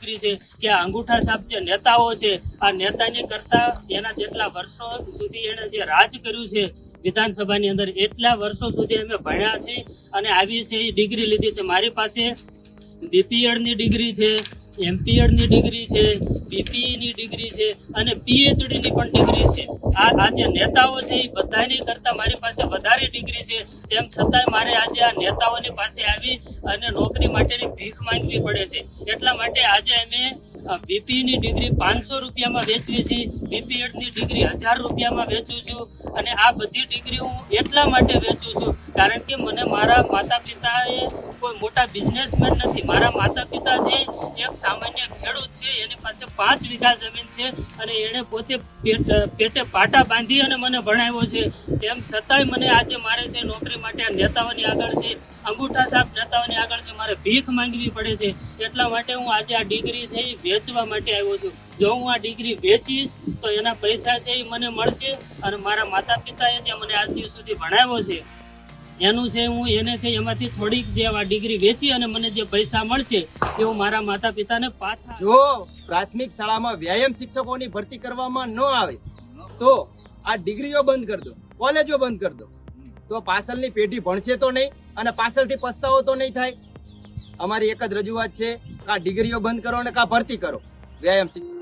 દીકરી છે કે આ અંગૂઠા છાપ જે નેતાઓ છે, આ નેતાની કરતા એના જેટલા વર્ષો સુધી એને જે રાજ કર્યું છે વિધાનસભાની અંદર, એટલા વર્ષો સુધી અમે ભણ્યા છીએ અને આવી છે એ ડિગ્રી લીધી છે. મારી પાસે બીપીએડની ડિગ્રી છે, એમપીએડની ડિગ્રી છે, બીપીની ડિગ્રી છે અને પીએચડીની પણ ડિગ્રી છે. આ જે નેતાઓ છે એ બધાની કરતા મારી પાસે વધારે ડિગ્રી છે, તેમ છતાંય મારે આજે આ નેતાઓની પાસે આવી અને નોકરી માટેની ભીખ માંગવી પડે છે. એટલા માટે આજે અમે બીપીની ડિગ્રી 500 રૂપિયામાં વેચવી છે, બીપીએડની ડિગ્રી 1000 રૂપિયામાં વેચું છું. અને આ બધી ડિગ્રી હું એટલા માટે વેચું છું કારણ કે મને મારા માતા પિતાએ કોઈ મોટા બિઝનેસમેન નથી. મારા માતા પિતા છે એક સામાન્ય ખેડૂત છે, એની પાસે 5 વીઘા જમીન છે અને એણે પોતે પેટે પાટા બાંધી અને મને ભણાવ્યો છે. તેમ છતાંય મને આજે મારે છે નોકરી માટે આ નેતાઓની આગળ છે, અંગૂઠા છાપ નેતાઓની આગળ છે, મારે ભીખ માંગવી પડે છે. એટલા માટે હું આજે આ ડિગ્રી છે એ વેચવા માટે આવ્યો છું. જો હું આ ડિગ્રી વેચીશ તો એના પૈસા છે એ મને મળશે અને મારા માતા પિતાએ જે મને આજ દિવસ સુધી ભણાવ્યો છે એનું છે હું એને છે એમાંથી થોડીક જે આ ડિગ્રી વેચી અને મને જે પૈસા મળશે એ હું મારા માતા પિતાને પાછા. જો પ્રાથમિક શાળામાં વ્યાયામ શિક્ષકોની ભરતી કરવામાં ન આવે તો આ ડિગ્રીઓ બંધ કરી દો, કોલેજો બંધ કરી દો, તો પાછળની પેઢી ભણશે તો નહીં અને પાછળથી પસ્તાવો તો નહીં થાય. અમારી એક જ રજૂઆત છે કે આ ડિગ્રીઓ બંધ કરો અને કા ભરતી કરો વ્યાયામ શિક્ષક.